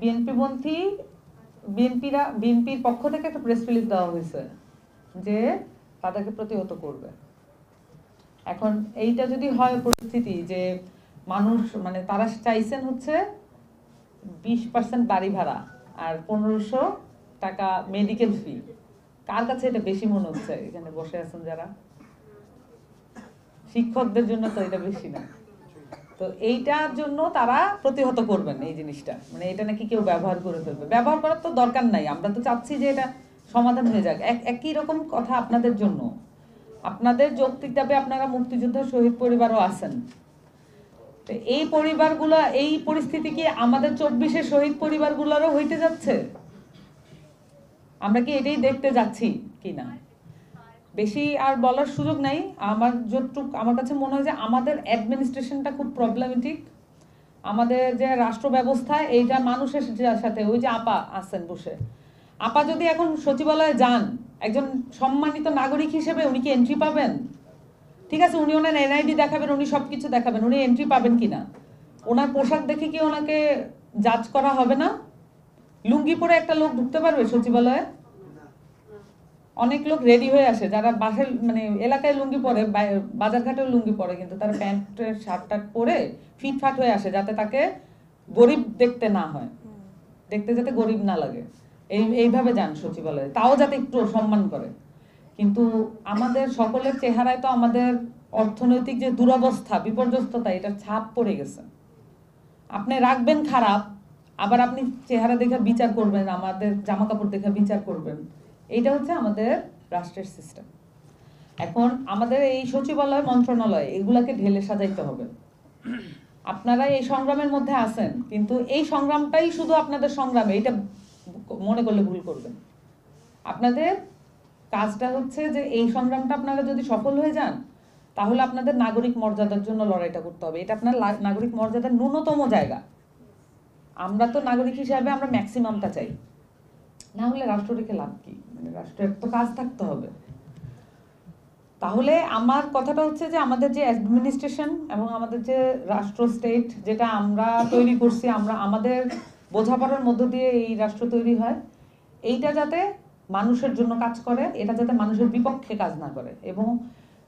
বিএনপিপন্থী বিএনপির পক্ষ থেকে একটা প্রেস রিলিজ দেওয়া হয়েছে যে তাদেরকে প্রতিহত করবে। এখন এইটা যদি হয় পরিস্থিতি যে মানুষ মানে তারা চাইছেন হচ্ছে 20% বাড়ি ভাড়া আর 1500 টাকা মেডিকেল ফি, কার কাছে এটা বেশি মনে হচ্ছে? এখানে বসে আছেন যারা, শিক্ষকদের জন্য তো এটা বেশি না। তো এইটার জন্য তারা প্রতিহত করবেন এই জিনিসটা, মানে এটা নাকি কেউ ব্যবহার করে ফেলবে। ব্যবহার করার তো দরকার নাই, আমরা তো চাচ্ছি যে এটা সমাধান হয়ে যাক। একই রকম কথা আপনাদের জন্য, আপনাদের যৌক্তিক দাবি, আপনারা মুক্তিযুদ্ধ শহীদ পরিবারও আছেন। তো এই পরিবারগুলো, এই পরিস্থিতি কি আমাদের 24-এর শহীদ পরিবারগুলোরও হইতে যাচ্ছে? আমরা কি এটাই দেখতে যাচ্ছি কিনা? বেশি আর বলার সুযোগ নাই। আমার কাছে মনে হয় যে আমাদের অ্যাডমিনিস্ট্রেশনটা খুব প্রবলেমেটিক। আমাদের যে রাষ্ট্র ব্যবস্থা, এইটা মানুষের সাথে, ওই যে আপা আছেন বসে, আপা যদি এখন সচিবালয়ে যান একজন সম্মানিত নাগরিক হিসেবে, উনি কি এন্ট্রি পাবেন? ঠিক আছে, উনি ওনার এনআইডি দেখাবেন, উনি সবকিছু দেখাবেন, উনি এন্ট্রি পাবেন কিনা? ওনার পোশাক দেখে কি ওনাকে জাজ করা হবে না? লুঙ্গি পরে একটা লোক ঢুকতে পারবে সচিবালয়ে? অনেক লোক রেডি হয়ে আসে যারা বাসের মানে এলাকায় লুঙ্গি পরে, বাজারঘাটেও লুঙ্গি পরে, কিন্তু তারা প্যান্টের শার্ট টার্ট পরে ফিটফাট হয়ে আসে যাতে তাকে গরিব দেখতে না হয়, দেখতে যাতে গরিব না লাগে। এইভাবে যান সচিবালয়ে, তাও যাতে একটু সম্মান করে। কিন্তু আমাদের সকলের চেহারায় তো আমাদের অর্থনৈতিক যে দুরবস্থা, বিপর্যস্ততা, এটা ছাপ পড়ে গেছে। আপনি রাখবেন খারাপ, আবার আপনি চেহারা দেখে বিচার করবেন, আমাদের জামা কাপড় দেখে বিচার করবেন। এইটা হচ্ছে আমাদের রাষ্ট্রের সিস্টেম। এখন আমাদের এই সচিবালয়, মন্ত্রণালয়, এগুলাকে ঢেলে সাজাইতে হবে। আপনারা এই সংগ্রামের মধ্যে আছেন, কিন্তু এই সংগ্রামটাই শুধু আপনাদের সংগ্রাম, এটা মনে করলে ভুল করবেন। আপনাদের কাজটা হচ্ছে যে এই সংগ্রামটা আপনারা যদি সফল হয়ে যান, তাহলে আপনাদের নাগরিক মর্যাদার জন্য লড়াইটা করতে হবে। এটা আপনার নাগরিক মর্যাদার ন্যূনতম জায়গা। আমরা তো নাগরিক হিসাবে আমরা ম্যাক্সিমামটা চাই, না হলে রাষ্ট্র রেখে লাভ কি? মানে রাষ্ট্রের তো কাজ থাকতে হবে। তাহলে আমার কথাটা হচ্ছে যে আমাদের যে অ্যাডমিনিস্ট্রেশন এবং আমাদের যে রাষ্ট্র স্টেট যেটা আমরা তৈরি করছি, আমরা আমাদের বোঝাপড়ার মধ্য দিয়ে এই রাষ্ট্র তৈরি হয়, এইটা যাতে মানুষের জন্য কাজ করে, এটা যাতে মানুষের বিপক্ষে কাজ না করে। এবং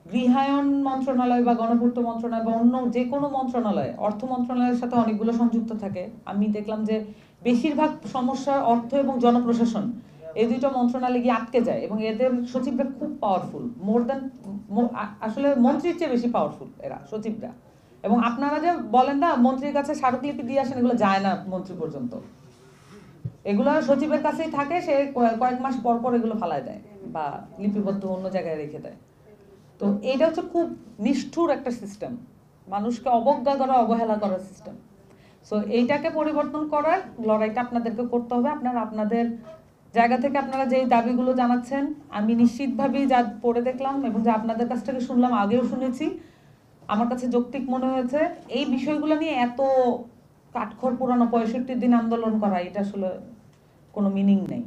গৃহায়ন মন্ত্রণালয় বা গণপূর্ত মন্ত্রণালয় বা অন্য যে কোনো মন্ত্রণালয়, অর্থ মন্ত্রণালয়ের সাথে অনেকগুলো সংযুক্ত থাকে। আমি দেখলাম যে বেশিরভাগ সমস্যা অর্থ এবং জনপ্রশাসন, এই দুইটা মন্ত্রণালয়ে গিয়ে আটকে যায়, এবং এদের সচিবরা খুব পাওয়ারফুল, আসলে মন্ত্রীর চেয়ে বেশি পাওয়ারফুল এরা সচিবরা। এবং আপনারা যে বলেন না মন্ত্রীর কাছে স্মারকলিপি দিয়ে আসেন, এগুলো যায় না মন্ত্রী পর্যন্ত, এগুলো সচিবের কাছেই থাকে। সে কয়েক মাস পর পর এগুলো ফালায় দেয় বা লিপিবদ্ধ অন্য জায়গায় রেখে দেয়। তো এইটা হচ্ছে খুব নিষ্ঠুর একটা সিস্টেম, মানুষকে অবজ্ঞা করা, অবহেলা করার সিস্টেম। সো এইটাকে পরিবর্তন করার লড়াইটা আপনাদেরকে করতে হবে। আপনারা আপনাদের জায়গা থেকে আপনারা যেই দাবিগুলো জানাচ্ছেন, আমি নিশ্চিতভাবেই যা পড়ে দেখলাম এবং যা আপনাদের কাছ থেকে শুনলাম, আগেও শুনেছি, আমার কাছে যৌক্তিক মনে হয়েছে। এই বিষয়গুলো নিয়ে এত কাঠখড় পোড়ানো, 65 দিন আন্দোলন করা, এটা আসলে কোনো মিনিং নেই।